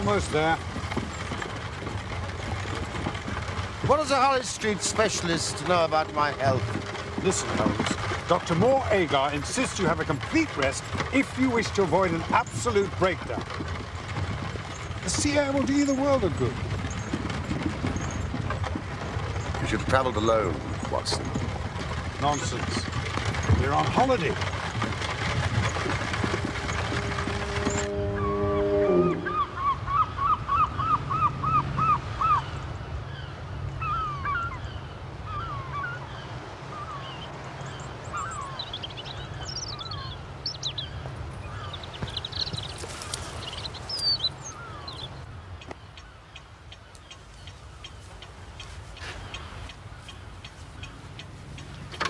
Almost there. What does a Hollis Street specialist know about my health? Listen, Holmes. Dr. Moore Agar insists you have a complete rest if you wish to avoid an absolute breakdown. The sea air will do you the world of good. You should have traveled alone, Watson. Nonsense. We're on holiday.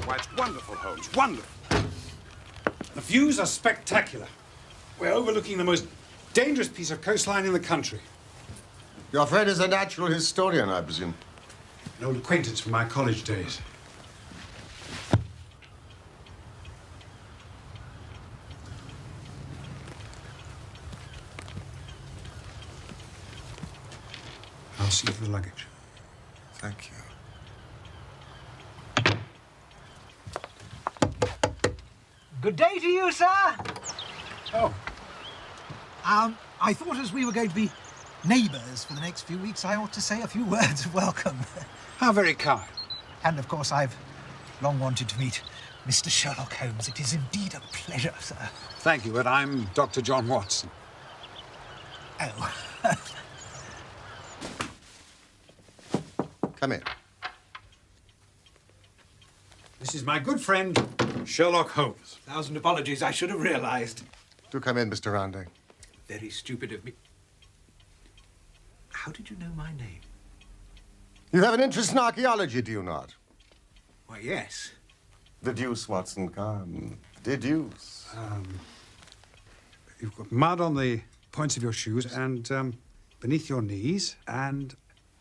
Why, it's wonderful, Holmes, wonderful. The views are spectacular. We're overlooking the most dangerous piece of coastline in the country. Your friend is a natural historian, I presume. An old acquaintance from my college days. I'll see you for the luggage. Thank you. Good day to you, sir. Oh. I thought as we were going to be neighbours for the next few weeks, I ought to say a few words of welcome. How very kind. And, of course, I've long wanted to meet Mr. Sherlock Holmes. It is indeed a pleasure, sir. Thank you, but I'm Dr. John Watson. Oh. Come in. This is my good friend, Sherlock Holmes. 1,000 apologies, I should have realised. Do come in, Mr. Rounding. Very stupid of me. How did you know my name? You have an interest in archaeology, do you not? Why, yes. Deduce, Watson, come. Deduce. You've got mud on the points of your shoes and beneath your knees and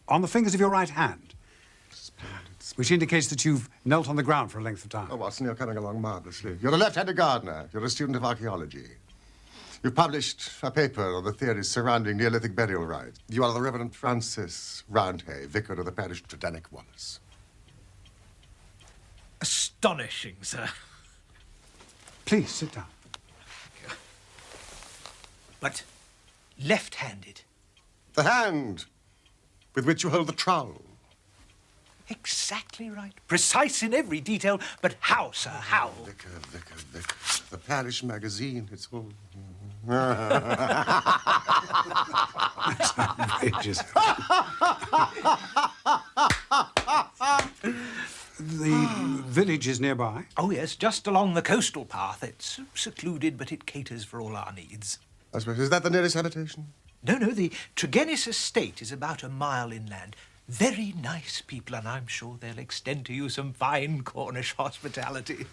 on the fingers of your right hand. Which indicates that you've knelt on the ground for a length of time. Oh, Watson, you're coming along marvelously. You're a left-handed gardener. You're a student of archaeology. You've published a paper on the theories surrounding Neolithic burial rites. You are the Reverend Francis Roundhay, vicar of the parish of Tredenick Wallace. Astonishing, sir. Please, sit down. But left-handed. The hand with which you hold the trowel. Exactly right. Precise in every detail. But how, sir, how? Vicar. The parish magazine, it's all... Outrageous. The village is nearby. Oh, yes, just along the coastal path. It's secluded, but it caters for all our needs. I suppose, is that the nearest habitation? No, the Tregennis estate is about a mile inland. Very nice people, and I'm sure they'll extend to you some fine Cornish hospitality.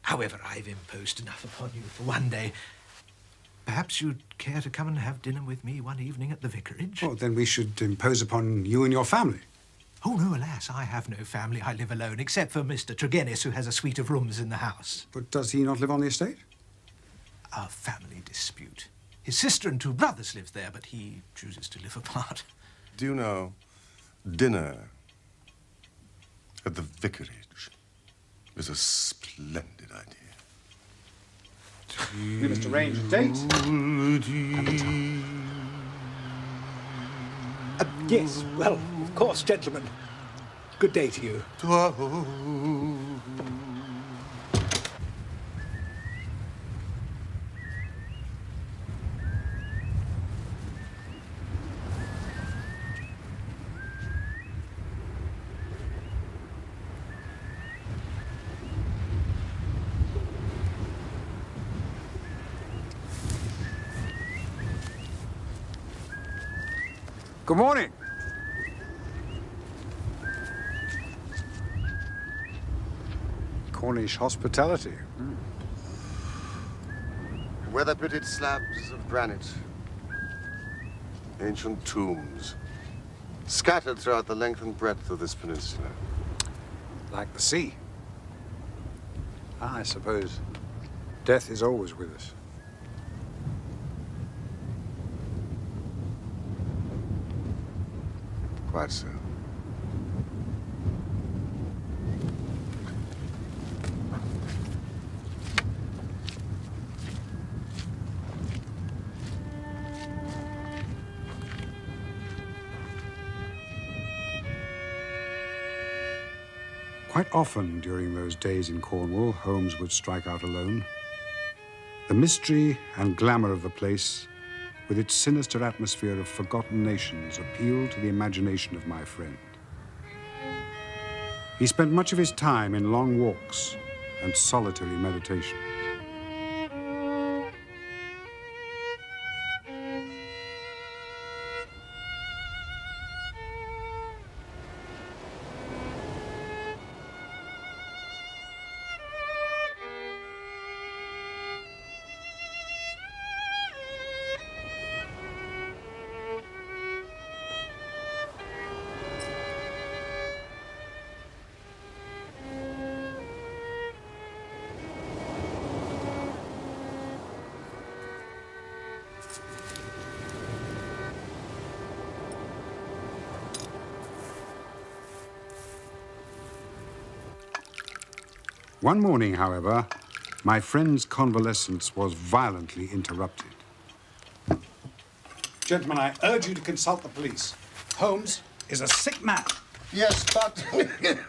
However, I've imposed enough upon you for one day. Perhaps you'd care to come and have dinner with me one evening at the vicarage? Oh, then we should impose upon you and your family. Oh, no, alas, I have no family. I live alone, except for Mr. Tregennis, who has a suite of rooms in the house. But does he not live on the estate? A family dispute. His sister and two brothers live there, but he chooses to live apart. Do you know, dinner at the vicarage is a splendid idea. We must arrange a date. Yes, well, of course, gentlemen. Good day to you. Good morning. Cornish hospitality. Weather-pitted slabs of granite. Ancient tombs. Scattered throughout the length and breadth of this peninsula. Like the sea. I suppose death is always with us. Quite so. Quite often during those days in Cornwall, Holmes would strike out alone. The mystery and glamour of the place, with its sinister atmosphere of forgotten nations, appealed to the imagination of my friend. He spent much of his time in long walks and solitary meditation. One morning, however, my friend's convalescence was violently interrupted. Gentlemen, I urge you to consult the police. Holmes is a sick man. Yes, but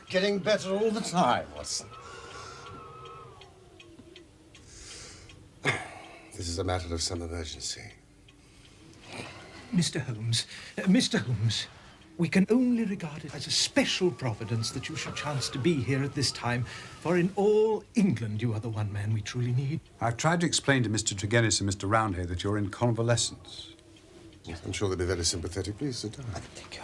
getting better all the time, Watson. This is a matter of some emergency. Mr. Holmes, we can only regard it as a special providence that you should chance to be here at this time, for in all England you are the one man we truly need. I've tried to explain to Mr. Tregennis and Mr. Roundhay that you're in convalescence. Yes, I'm sure they'll be very sympathetic. Please sit down. Thank you.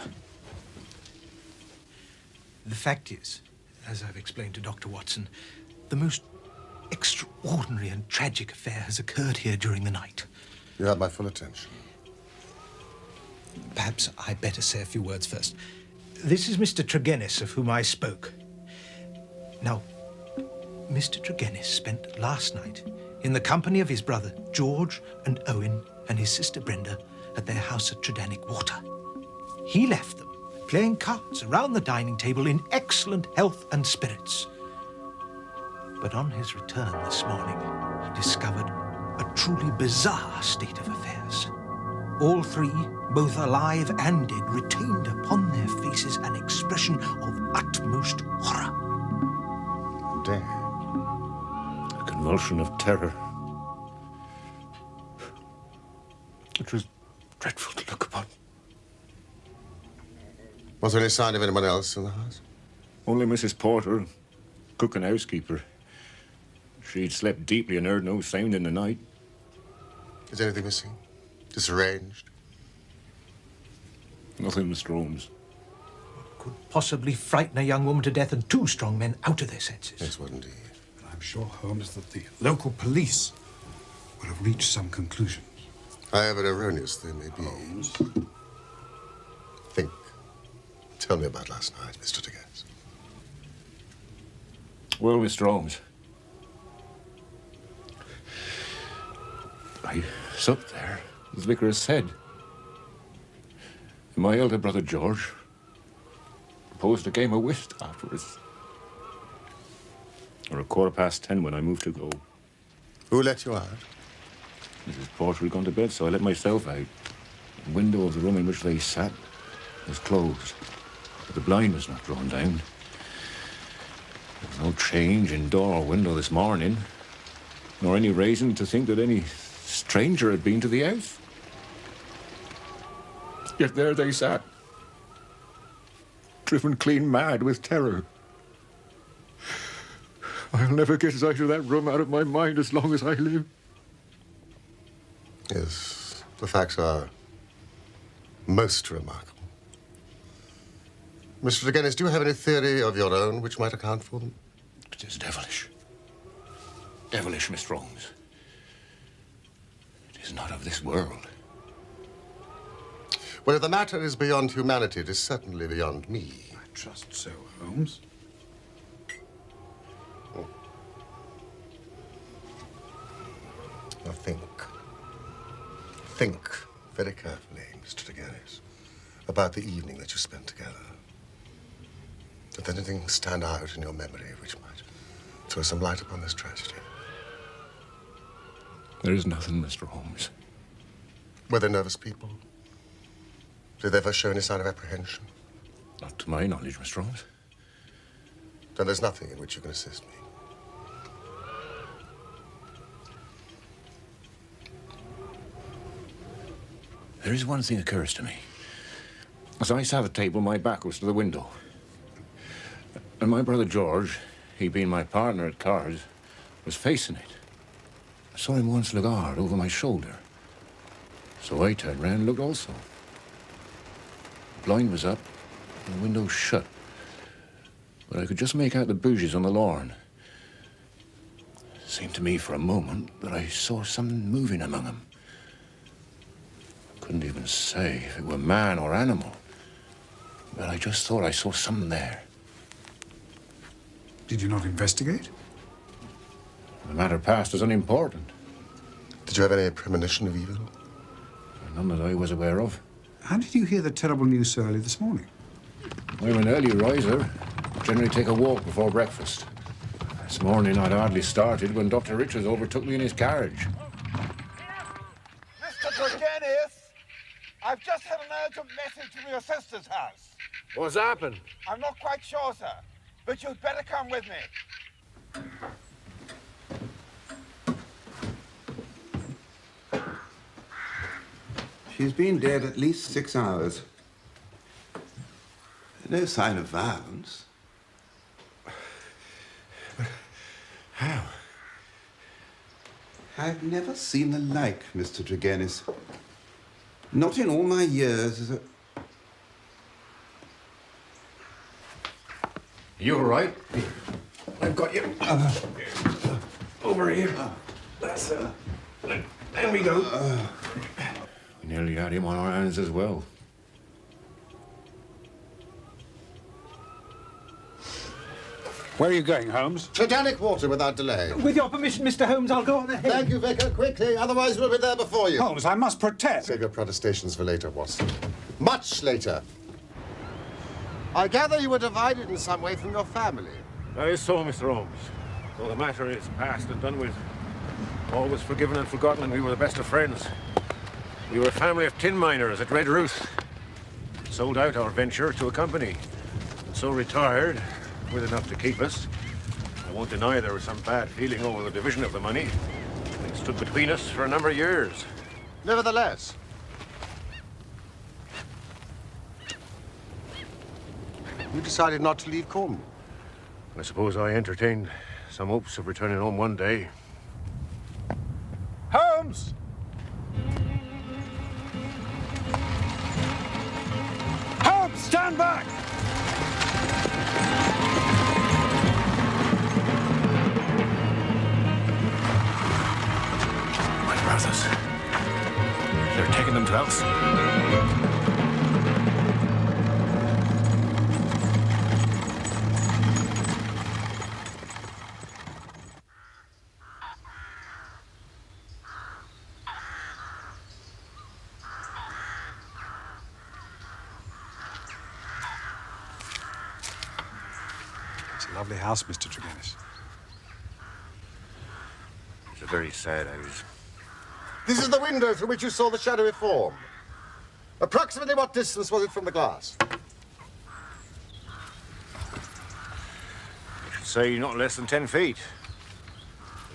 The fact is, as I've explained to Dr. Watson, the most extraordinary and tragic affair has occurred here during the night. You have my full attention. Perhaps I'd better say a few words first. This is Mr. Tregennis, of whom I spoke. Now, Mr. Tregennis spent last night in the company of his brother George and Owen and his sister Brenda at their house at Tredannick Water. He left them playing cards around the dining table in excellent health and spirits. But on his return this morning, he discovered a truly bizarre state of affairs. All three, both alive and dead, retained upon their faces an expression of utmost horror. Dead. A convulsion of terror. It was dreadful to look upon. Was there any sign of anyone else in the house? Only Mrs. Porter, cook and housekeeper. She'd slept deeply and heard no sound in the night. Is anything missing? Disarranged? Nothing, Mr. Holmes. Could possibly frighten a young woman to death and two strong men out of their senses. Yes, what indeed? And I'm sure, Holmes, that the local police will have reached some conclusions. However erroneous they may be. Holmes. Think. Tell me about last night, Mr. Degas. Well, Mr. Holmes, I supped there, as the vicar has said. And my elder brother George proposed a game of whist afterwards. Or 10:15 when I moved to go. Who let you out? Mrs. Porter had gone to bed, so I let myself out. The window of the room in which they sat was closed, but the blind was not drawn down. There was no change in door or window this morning, nor any reason to think that any stranger had been to the house. Yet there they sat, driven clean mad with terror. I'll never get sight of that room out of my mind as long as I live. Yes, the facts are most remarkable. Mr. Degas, do you have any theory of your own which might account for them? It is devilish. Devilish, Mr. Holmes. It is not of this world. Well, if the matter is beyond humanity, it is certainly beyond me. I trust so, Holmes. Now think. Think very carefully, Mr. Degas, about the evening that you spent together. Does anything stand out in your memory which might throw some light upon this tragedy? There is nothing, Mr. Holmes. Were they nervous people? Did they ever show any sign of apprehension? Not to my knowledge, Mr. Holmes. Then there's nothing in which you can assist me. There is one thing occurs to me. As I sat at table, my back was to the window. And my brother George, he being my partner at cards, was facing it. I saw him once look hard over my shoulder. So I turned round and looked also. The blind was up and the window shut. But I could just make out the bougies on the lawn. It seemed to me for a moment that I saw something moving among them. Couldn't even say if it were man or animal. But I just thought I saw something there. Did you not investigate? The matter past was unimportant. Did you have any premonition of evil? None that I was aware of. How did you hear the terrible news so early this morning? I'm an early riser. Generally take a walk before breakfast. This morning I'd hardly started when Dr. Richards overtook me in his carriage. Mr. Turgenis, I've just had an urgent message from your sister's house. What's happened? I'm not quite sure, sir, but you'd better come with me. She's been dead at least 6 hours. No sign of violence. How? I've never seen the like, Mr. Tregennis. Not in all my years as a... You all right? I've got you. Over here. That's there we go. We nearly had him on our hands as well. Where are you going, Holmes? Titanic water without delay. With your permission, Mr. Holmes, I'll go on ahead. Thank you, Vicar. Quickly, otherwise we'll be there before you. Holmes, I must protest. Save your protestations for later, Watson. Much later. I gather you were divided in some way from your family. That is so, Mr. Holmes. Well, the matter is past and done with. All was forgiven and forgotten, and we were the best of friends. We were a family of tin miners at Red Ruth. Sold out our venture to a company. And so retired, with enough to keep us. I won't deny there was some bad feeling over the division of the money. It stood between us for a number of years. Nevertheless, you decided not to leave Cornwall. I suppose I entertained some hopes of returning home one day. Holmes! Holmes, stand back! My brothers. They're taking them to house. It's a lovely house, Mr. Tregennis. It's a very sad house. This is the window through which you saw the shadowy form. Approximately what distance was it from the glass? I should say not less than 10 feet.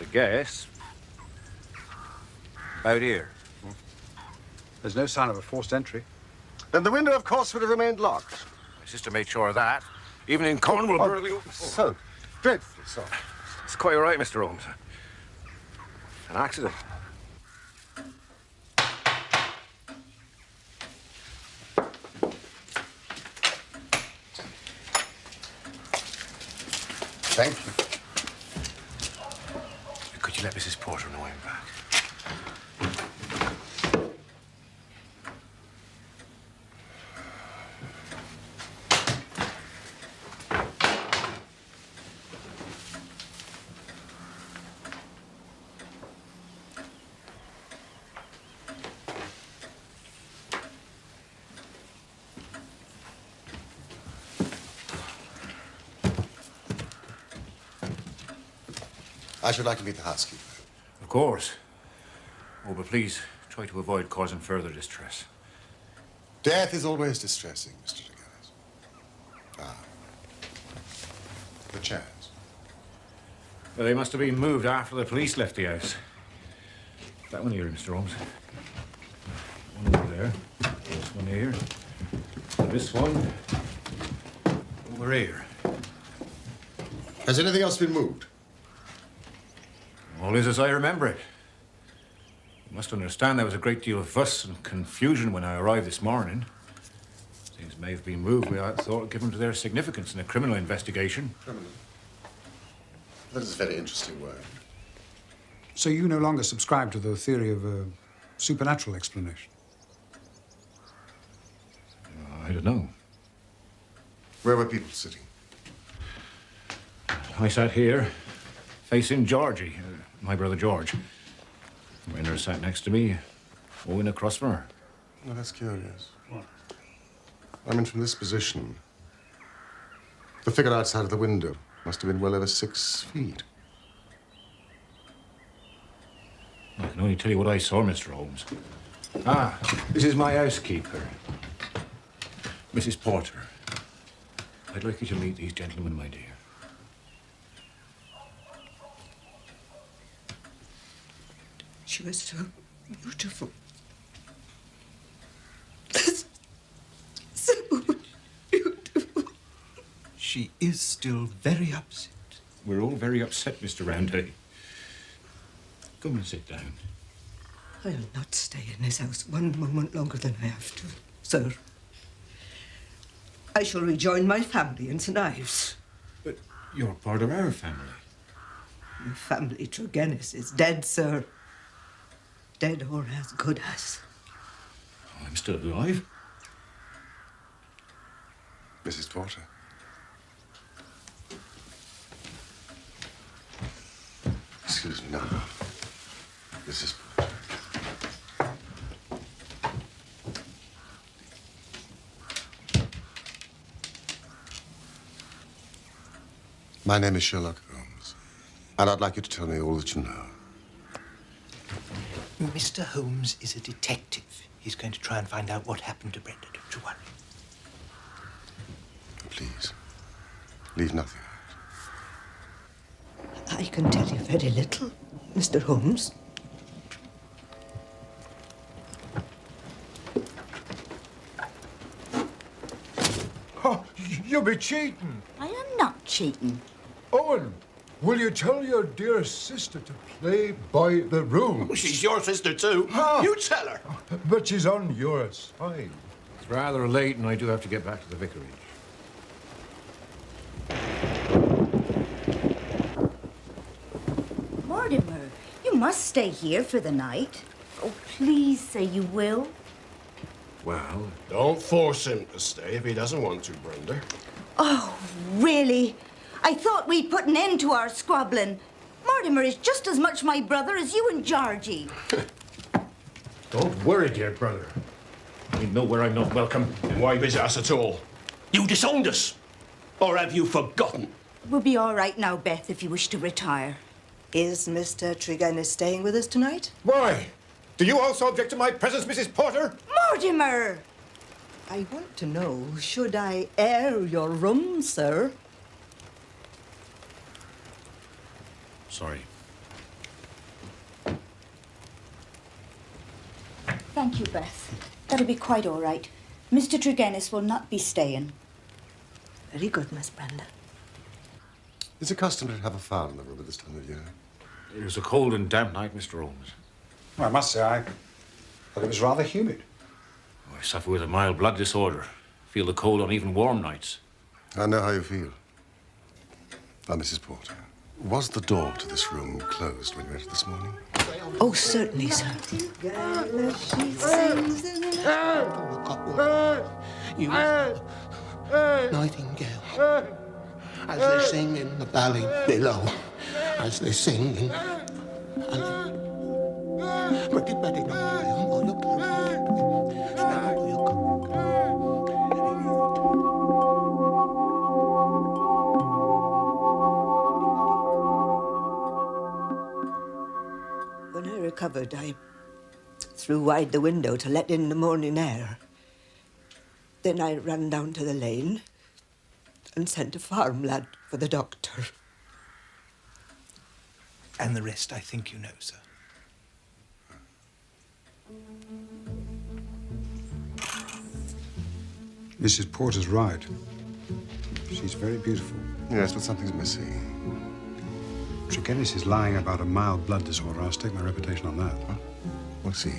I guess. About here. There's no sign of a forced entry. Then the window, of course, would have remained locked. My sister made sure of that. Even in Cornwall, Burley. So dreadfully so. It's quite all right, Mr. Holmes. An accident. Thank you. Could you let Mrs. Porter know I'm back? I should like to meet the housekeeper. Of course. Oh, but please try to avoid causing further distress. Death is always distressing, Mr. Tregennis. Ah. The chairs. Well, they must have been moved after the police left the house. That one here, Mr. Holmes. One over there. This one here. And this one over here. Has anything else been moved? All is as I remember it. You must understand there was a great deal of fuss and confusion when I arrived this morning. Things may have been moved without thought given to their significance in a criminal investigation. Criminal. That is a very interesting word. So you no longer subscribe to the theory of a supernatural explanation? I don't know. Where were people sitting? I sat here, facing Georgie, my brother George. Rainer sat next to me, Owen across from her. Oh, that's curious. What? I mean, from this position, the figure outside of the window must have been well over 6 feet. I can only tell you what I saw, Mr. Holmes. Ah, this is my housekeeper, Mrs. Porter. I'd like you to meet these gentlemen, my dear. She was so beautiful. So beautiful. She is still very upset. We're all very upset, Mr. Roundhay. Come and sit down. I'll not stay in this house one moment longer than I have to, sir. I shall rejoin my family in St. Ives. But you're part of our family. The family Tregennis is dead, sir. Dead or as good as. I'm still alive. Mrs. Porter. Excuse me, no. Mrs. Porter. My name is Sherlock Holmes. And I'd like you to tell me all that you know. Mr. Holmes is a detective. He's going to try and find out what happened to Brenda. Don't you worry. Please, leave nothing out. I can tell you very little, Mr. Holmes. Oh, you'll be cheating. I am not cheating. Owen, will you tell your dear sister to play by the rules? She's your sister, too. Ah. You tell her. But she's on your side. It's rather late, and I do have to get back to the vicarage. Mortimer, you must stay here for the night. Oh, please say you will. Well, don't force him to stay if he doesn't want to, Brenda. Oh, really? I thought we'd put an end to our squabbling. Mortimer is just as much my brother as you and Georgie. Don't worry, dear brother. I know where I'm not welcome. And why visit us at all? You disowned us. Or have you forgotten? We'll be all right now, Beth, if you wish to retire. Is Mr. Tregennis staying with us tonight? Why? Do you also object to my presence, Mrs. Porter? Mortimer! I want to know, should I air your room, sir? Sorry. Thank you, Beth. That'll be quite all right. Mr. Tregennis will not be staying. Very good, Miss Brenda. Is it customary to have a fire in the room at this time of year? It was a cold and damp night, Mr. Holmes. Well, I must say, I thought it was rather humid. I suffer with a mild blood disorder. Feel the cold on even warm nights. I know how you feel. Now, Mrs. Porter, was the door to this room closed when you entered this morning? Oh, certainly, sir. You nightingale, as they sing in the valley below, as they sing in... When I recovered, I threw wide the window to let in the morning air. Then I ran down to the lane and sent a farm lad for the doctor. And the rest, I think you know, sir. Mrs. Porter's right. She's very beautiful. Yes, but something's missing. Tregennis is lying about a mild blood disorder. I'll stake my reputation on that. Huh? We'll see.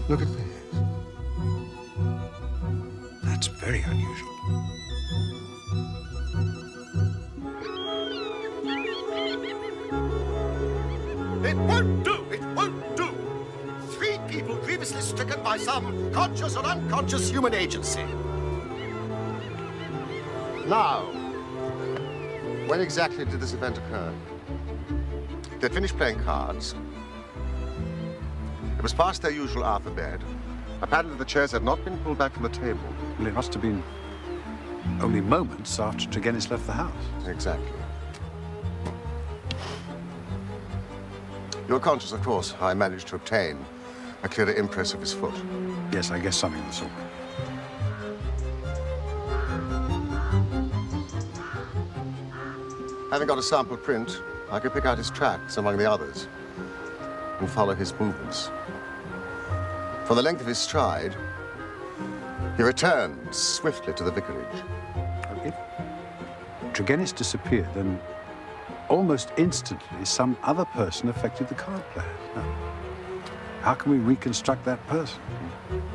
Look at this. That's very unusual. It won't do! It won't do! 3 people grievously stricken by some conscious or unconscious human agency. Now, when exactly did this event occur? They'd finished playing cards. It was past their usual hour for bed. Apparently the chairs had not been pulled back from the table. Well, it must have been only moments after Tregennis left the house. Exactly. You're conscious, of course, how I managed to obtain a clearer impress of his foot. Yes, I guess something of the sort. Having got a sample print, I could pick out his tracks among the others and follow his movements. For the length of his stride, he returned swiftly to the vicarage. If Tregennis disappeared, then almost instantly some other person affected the card players. Now, how can we reconstruct that person?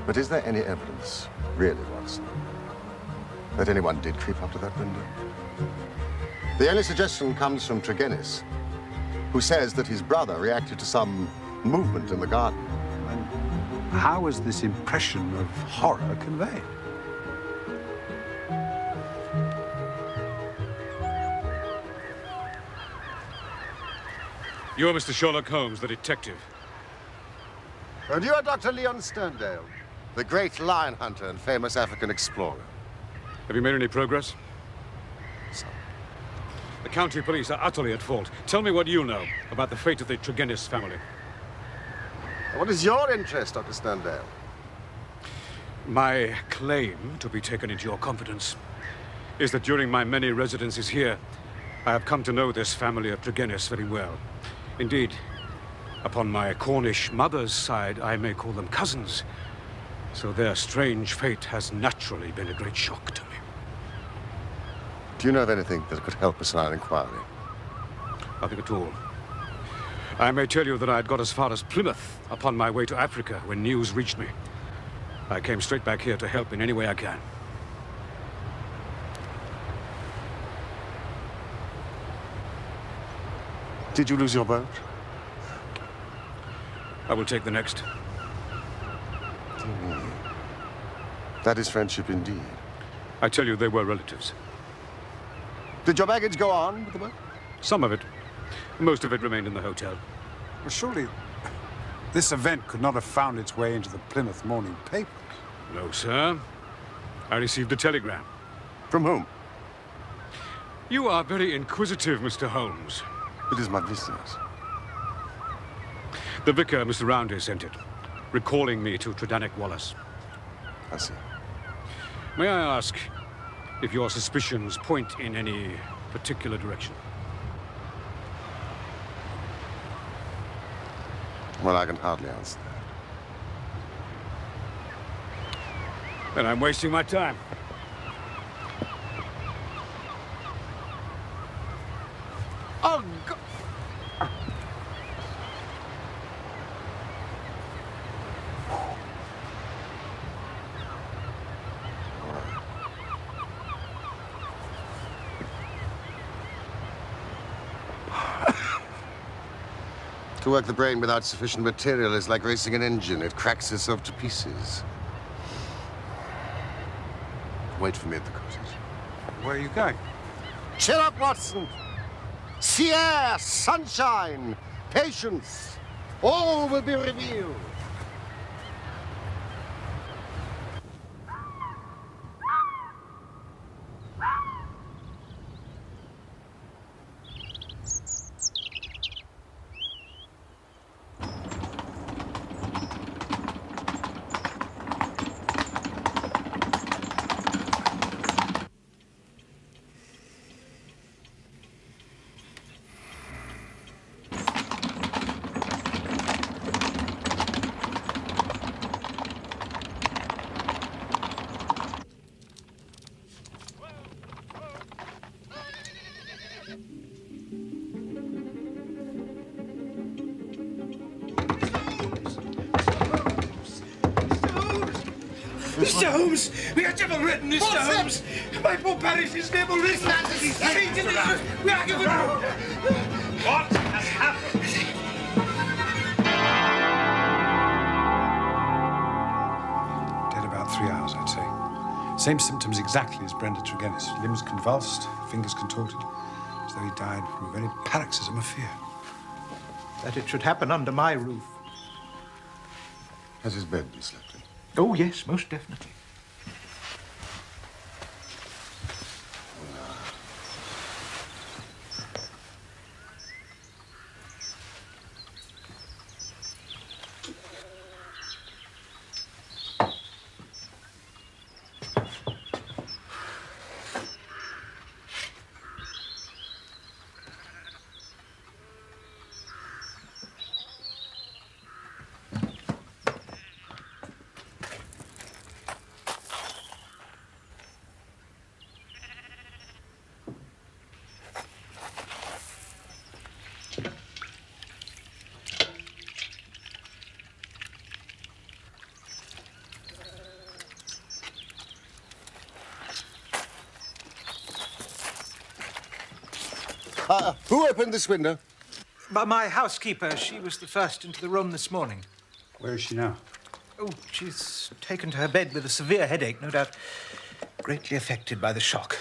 But is there any evidence, really, Watson, that anyone did creep up to that window? The only suggestion comes from Tregennis. who says that his brother reacted to some movement in the garden. And how is this impression of horror conveyed? You're Mr. Sherlock Holmes, the detective. And you are Dr. Leon Sterndale, the great lion hunter and famous African explorer. Have you made any progress? Some. The county police are utterly at fault. Tell me what you know about the fate of the Tregennis family. What is your interest, Dr. Sterndale? My claim to be taken into your confidence is that during my many residences here, I have come to know this family of Tregennis very well. Indeed, upon my Cornish mother's side, I may call them cousins. So their strange fate has naturally been a great shock to me. Do you know of anything that could help us in our inquiry? Nothing at all. I may tell you that I had got as far as Plymouth upon my way to Africa when news reached me. I came straight back here to help in any way I can. Did you lose your boat? I will take the next. That is friendship indeed. I tell you, they were relatives. Did your baggage go on with the boat? Some of it. Most of it remained in the hotel. Well, surely this event could not have found its way into the Plymouth morning papers. No, sir. I received a telegram. From whom? You are very inquisitive, Mr. Holmes. It is my business. The vicar, Mr. Roundhay, sent it, recalling me to Tredannick Wallace. I see. May I ask if your suspicions point in any particular direction? Well, I can hardly answer that. Then I'm wasting my time. Oh, God! To work the brain without sufficient material is like racing an engine. It cracks itself to pieces. Wait for me at the cottage. Where are you going? Sherlock Watson! Sea air, sunshine, patience. All will be revealed. Mr. Holmes! We are devil-ridden, Mr. Holmes! My poor parish is devil-ridden! We are given... What has happened? Dead about 3 hours, I'd say. Same symptoms exactly as Brenda Tregennis. Limbs convulsed, fingers contorted, as though he died from a very paroxysm of fear. That it should happen under my roof. Has his bed been slept in? Oh, yes, most definitely. Who opened this window? But my housekeeper, she was the first into the room this morning. Where is she now? Oh, she's taken to her bed with a severe headache, no doubt greatly affected by the shock.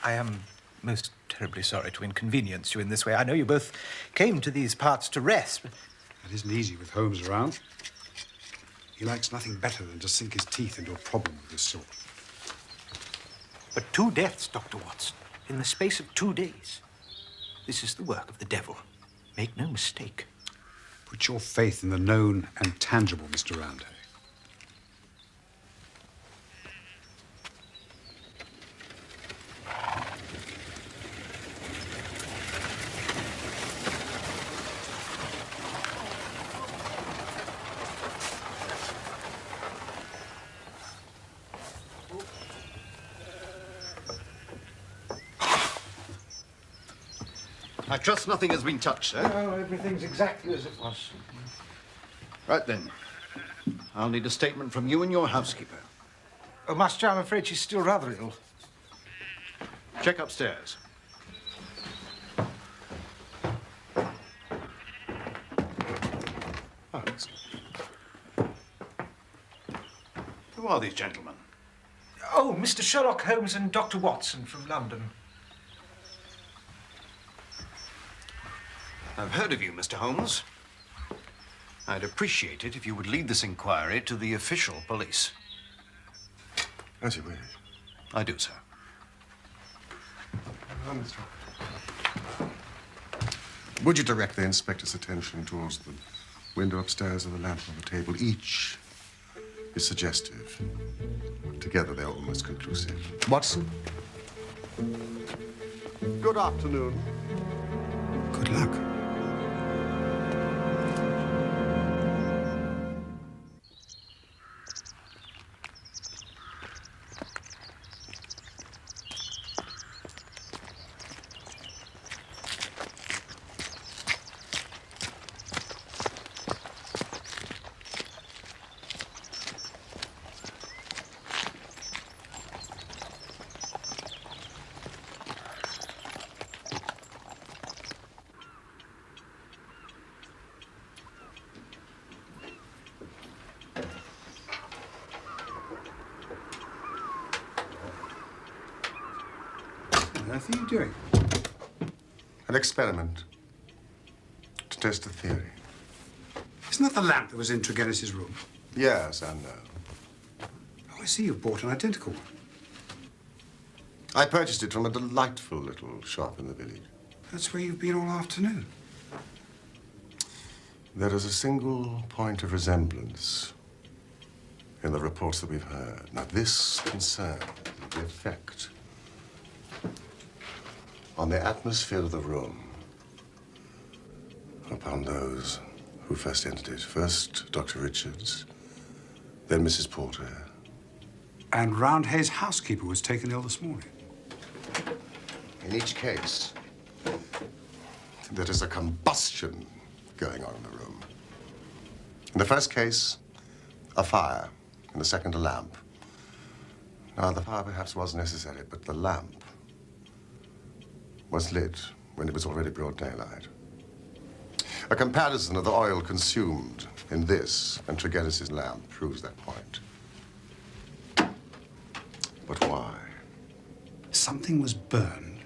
I am most terribly sorry to inconvenience you in this way. I know you both came to these parts to rest, but... It isn't easy with Holmes around. He likes nothing better than to sink his teeth into a problem of this sort. But 2 deaths, Dr. Watson, in the space of 2 days. This is the work of the devil. Make no mistake. Put your faith in the known and tangible, Mr. Roundhay. I trust nothing has been touched, sir. No, everything's exactly as it was. Right then. I'll need a statement from you and your housekeeper. Oh, Master, I'm afraid she's still rather ill. Check upstairs. Thanks. Who are these gentlemen? Oh, Mr. Sherlock Holmes and Dr. Watson from London. I've heard of you, Mr. Holmes. I'd appreciate it if you would lead this inquiry to the official police. As you wish. I do, sir. Would you direct the inspector's attention towards the window upstairs and the lamp on the table? Each is suggestive. Together, they're almost conclusive. Watson? Good afternoon. Good luck. What on earth are you doing? An experiment to test a theory. Isn't that the lamp that was in Tregennis's room? Yes, I know. Oh, I see you've bought an identical one. I purchased it from a delightful little shop in the village. That's where you've been all afternoon. There is a single point of resemblance in the reports that we've heard. Now, this concerns the effect on the atmosphere of the room upon those who first entered it. First, Dr. Richards, then Mrs. Porter. And Roundhay's housekeeper was taken ill this morning. In each case, there is a combustion going on in the room. In the first case, a fire. In the second, a lamp. Now, the fire perhaps was necessary, but the lamp was lit when it was already broad daylight. A comparison of the oil consumed in this and Tregennis's lamp proves that point. But why? Something was burned,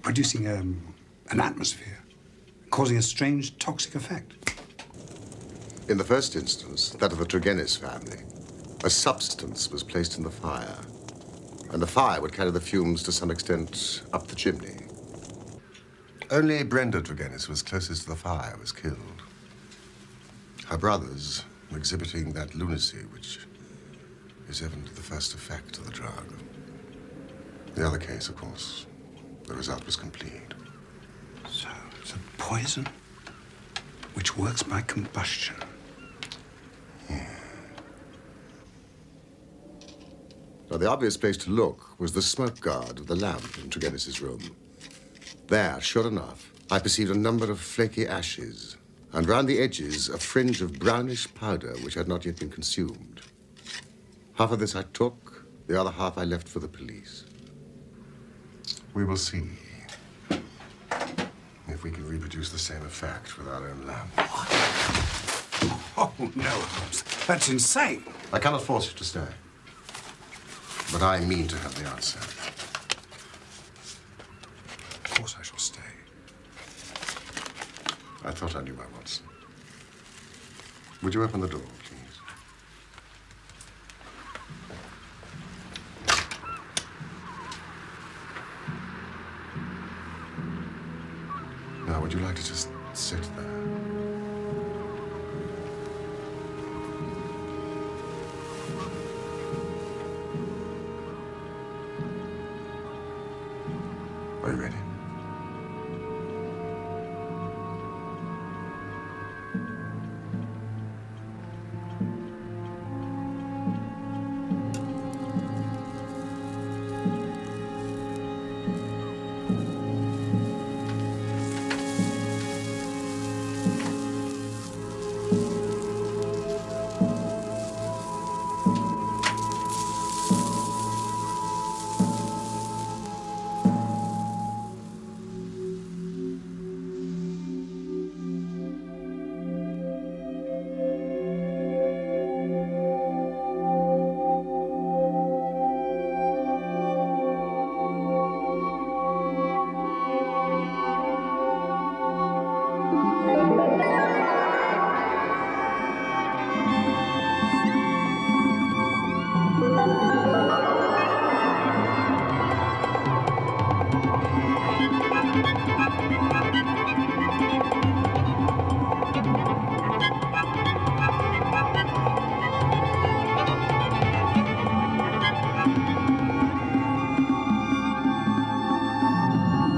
producing an atmosphere, causing a strange toxic effect. In the first instance, that of the Tregennis family, a substance was placed in the fire, and the fire would carry the fumes to some extent up the chimney. Only Brenda Tregennis was closest to the fire was killed. Her brothers were exhibiting that lunacy which is evident to the first effect of the drug. The other case, of course, the result was complete. So it's a poison which works by combustion. Now, the obvious place to look was the smoke guard of the lamp in Tregennis's room. There, sure enough, I perceived a number of flaky ashes, and round the edges, a fringe of brownish powder which had not yet been consumed. Half of this I took, the other half I left for the police. We will see. If we could reproduce the same effect with our own lamp. Oh, no, Holmes. That's insane. I cannot force you to stay. But I mean to have the answer. Of course I shall stay. I thought I knew my Watson. Would you open the door, please? Now, would you like to just sit there? Are you ready?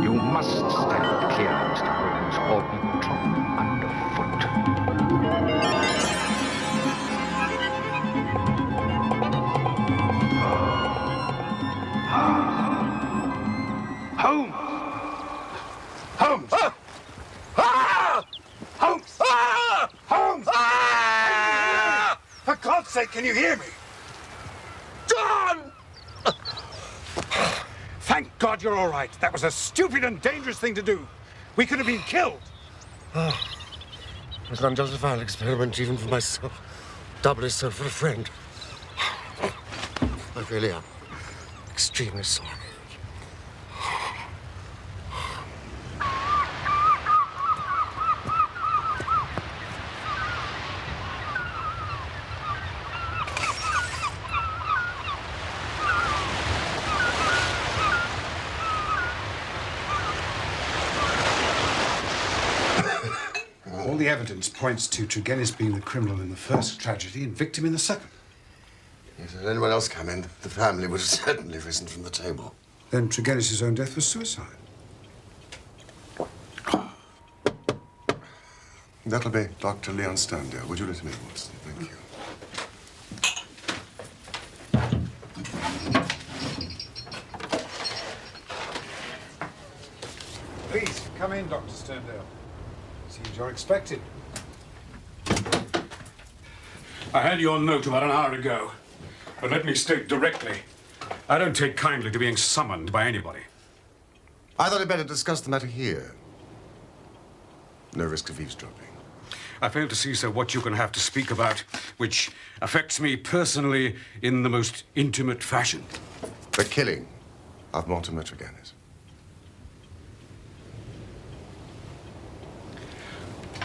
You must stand clear, Mr. Holmes, or be trodden underfoot. Holmes! Holmes! Ah! Ah! Holmes! Ah! Holmes! Ah! For God's sake, can you hear me? John! Thank God you're all right. That was a stupid and dangerous thing to do. We could have been killed. It was an unjustified experiment, even for myself. Doubly so for a friend. I really am extremely sorry. All the evidence points to Tregennis being the criminal in the first tragedy and victim in the second. Yes, had anyone else come in, the family would have certainly risen from the table. Then Tregennis' own death was suicide. That'll be Dr. Leon Sterndale. Would you let him in, Watson? Thank you. Please, come in, Dr. Sterndale. Seems you're expected. I had your note about an hour ago. But let me state directly, I don't take kindly to being summoned by anybody. I thought I'd better discuss the matter here. No risk of eavesdropping. I fail to see, sir, what you can have to speak about, which affects me personally in the most intimate fashion. The killing of Mortimer Tregennis.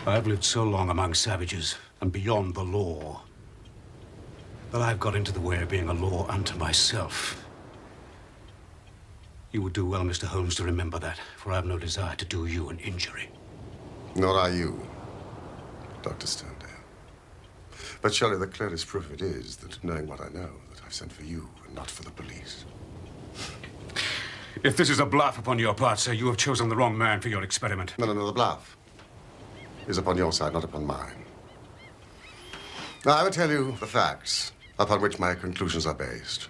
I've lived so long among savages and beyond the law that I've got into the way of being a law unto myself. You would do well, Mr. Holmes, to remember that, for I have no desire to do you an injury. Nor are you, Dr. Sterndale. But surely the clearest proof of it is that, knowing what I know, that I've sent for you and not for the police. If this is a bluff upon your part, sir, you have chosen the wrong man for your experiment. No, the bluff is upon your side, not upon mine. Now, I will tell you the facts upon which my conclusions are based.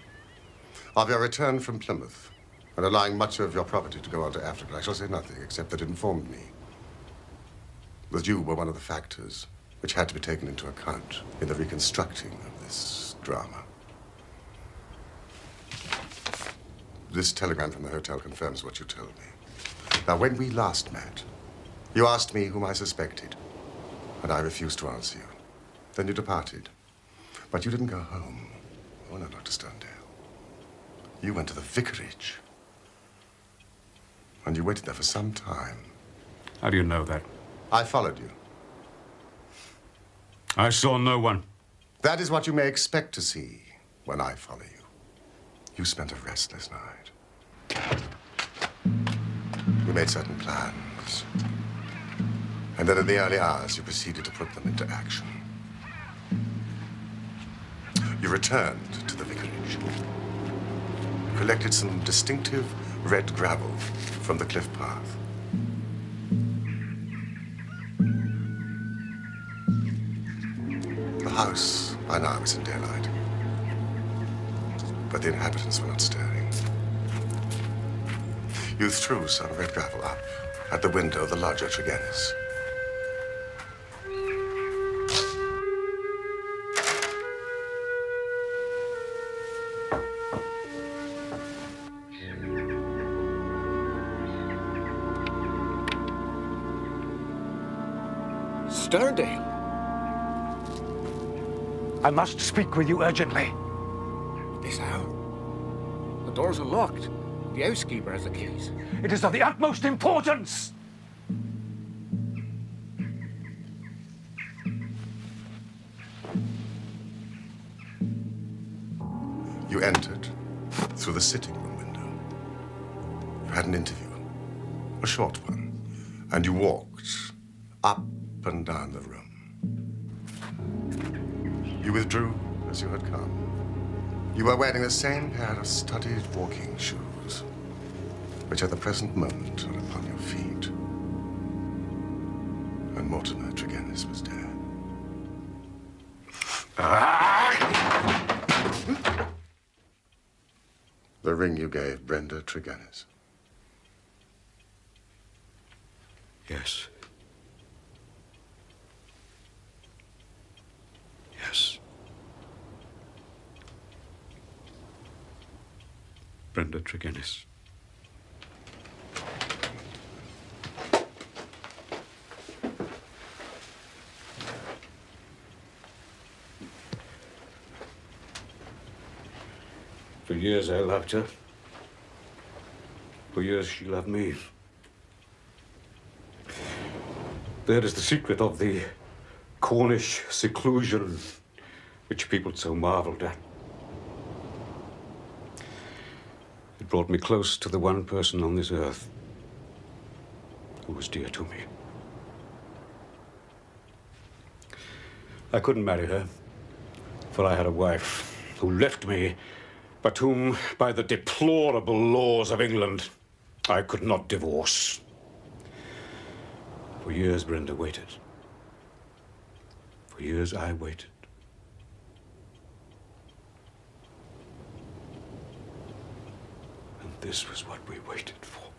Of your return from Plymouth and allowing much of your property to go on to Africa, I shall say nothing except that it informed me that you were one of the factors which had to be taken into account in the reconstructing of this drama. This telegram from the hotel confirms what you told me. Now, when we last met, You asked me whom I suspected, and I refused to answer you. Then you departed. But you didn't go home. Oh, no, Dr. Stonehdale. You went to the vicarage. And you waited there for some time. How do you know that? I followed you. I saw no one. That is what you may expect to see when I follow you. You spent a restless night. You made certain plans. And then in the early hours, you proceeded to put them into action. You returned to the vicarage. Collected some distinctive red gravel from the cliff path. The house by now was in daylight, but the inhabitants were not stirring. You threw some red gravel up at the window of the lodger Tregennis. Sterndale! I must speak with you urgently. This hour? The doors are locked. The housekeeper has the keys. It is of the utmost importance! You entered through the sitting room window. You had an interview, a short one, and you walked up and down the room. You withdrew as you had come. You were wearing the same pair of studded walking shoes, which at the present moment are upon your feet. And Mortimer Tregennis was dead. The ring you gave Brenda Tregennis. Yes. Yes. Brenda Tregennis. For years I loved her. For years she loved me. That is the secret of the Cornish seclusion which people so marveled at. It brought me close to the one person on this earth who was dear to me. I couldn't marry her, for I had a wife who left me, but whom, by the deplorable laws of England, I could not divorce. For years, Brenda waited. For years, I waited. And this was what we waited for.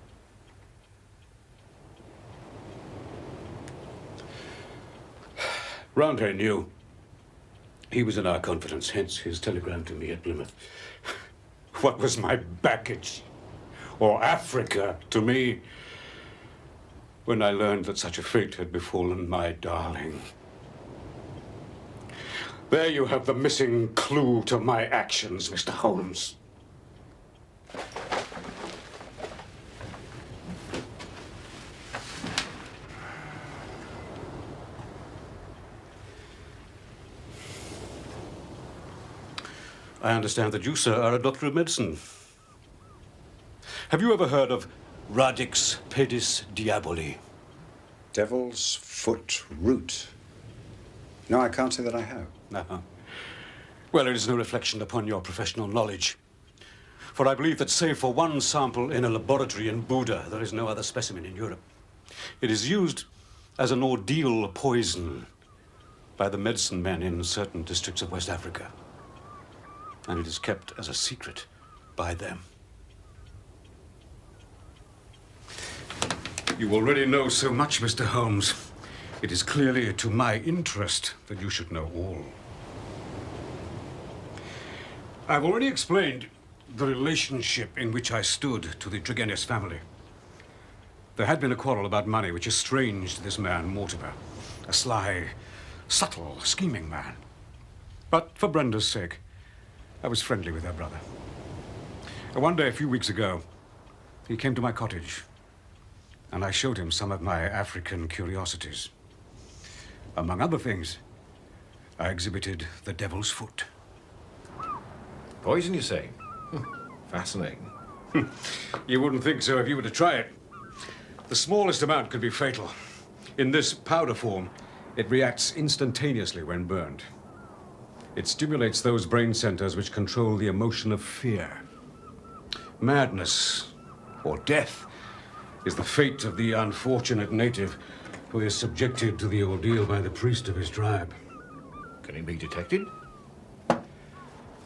Roundhay knew. He was in our confidence, hence his telegram to me at Plymouth. What was my baggage, or Africa, to me, when I learned that such a fate had befallen my darling? There you have the missing clue to my actions, Mr. Holmes. I understand that you, sir, are a doctor of medicine. Have you ever heard of Radix pedis diaboli? Devil's foot root. No, I can't say that I have. Uh-huh. Well, it is no reflection upon your professional knowledge. For I believe that save for one sample in a laboratory in Buda, there is no other specimen in Europe. It is used as an ordeal poison by the medicine men in certain districts of West Africa. And it is kept as a secret by them. You already know so much, Mr. Holmes. It is clearly to my interest that you should know all. I've already explained the relationship in which I stood to the Tregennis family. There had been a quarrel about money which estranged this man, Mortimer. A sly, subtle, scheming man. But for Brenda's sake, I was friendly with her brother. One day, a few weeks ago, he came to my cottage, and I showed him some of my African curiosities. Among other things, I exhibited the devil's foot. Poison, you say? Fascinating. You wouldn't think so if you were to try it. The smallest amount could be fatal. In this powder form, it reacts instantaneously when burned. It stimulates those brain centers which control the emotion of fear. Madness, or death, is the fate of the unfortunate native who is subjected to the ordeal by the priest of his tribe. Can he be detected?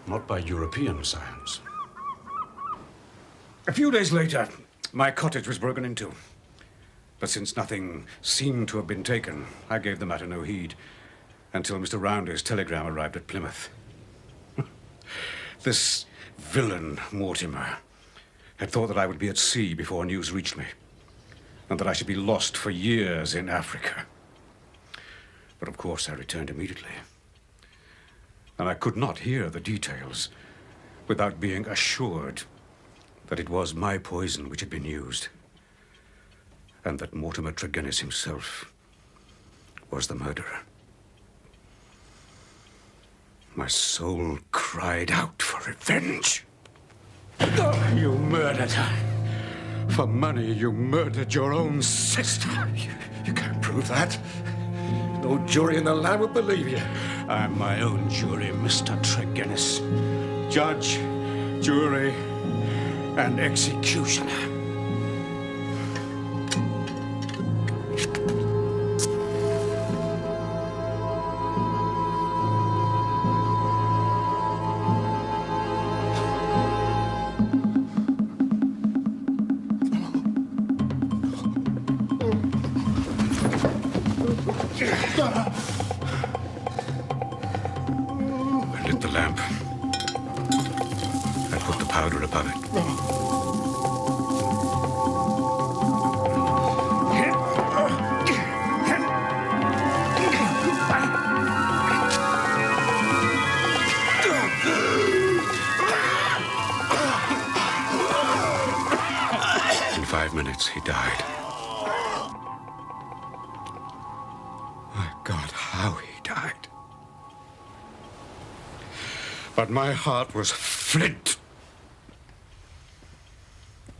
Not by European science. A few days later, my cottage was broken into. But since nothing seemed to have been taken, I gave the matter no heed until Mr. Roundy's telegram arrived at Plymouth. This villain, Mortimer, had thought that I would be at sea before news reached me, and that I should be lost for years in Africa. But of course I returned immediately. And I could not hear the details without being assured that it was my poison which had been used, and that Mortimer Tregennis himself was the murderer. My soul cried out for revenge. Oh, you murdered her. For money, you murdered your own sister. You can't prove that. No jury in the land would believe you. I'm my own jury, Mr. Tregennis. Judge, jury, and executioner. I lit the lamp. I put the powder above it. In 5 minutes, he died. My God, how he died. But my heart was flint.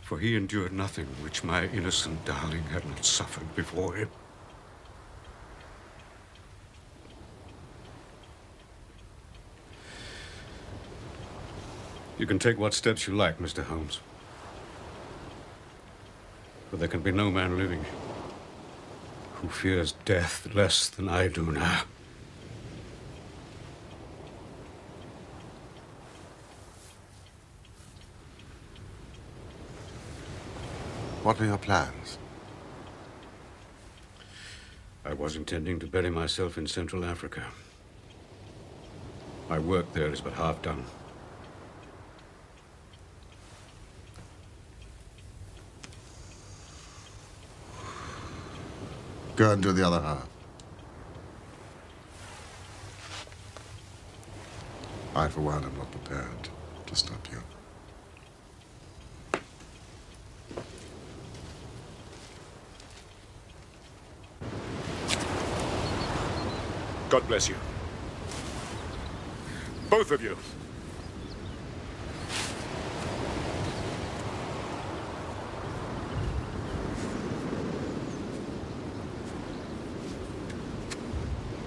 For he endured nothing which my innocent darling had not suffered before him. You can take what steps you like, Mr. Holmes. But there can be no man living who fears death less than I do now. What are your plans? I was intending to bury myself in Central Africa. My work there is but half done. Go and do the other half. I, for one, am not prepared to stop you. God bless you. Both of you.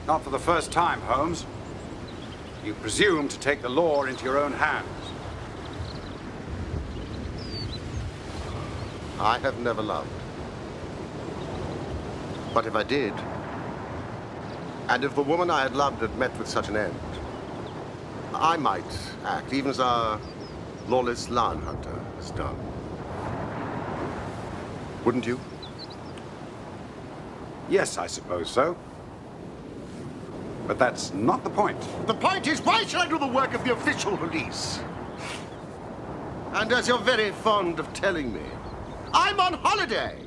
Not for the first time, Holmes. You presume to take the law into your own hands. I have never loved. But if I did, and if the woman I had loved had met with such an end, I might act, even as our lawless lion hunter has done. Wouldn't you? Yes, I suppose so. But that's not the point. The point is, why should I do the work of the official police? And as you're very fond of telling me, I'm on holiday.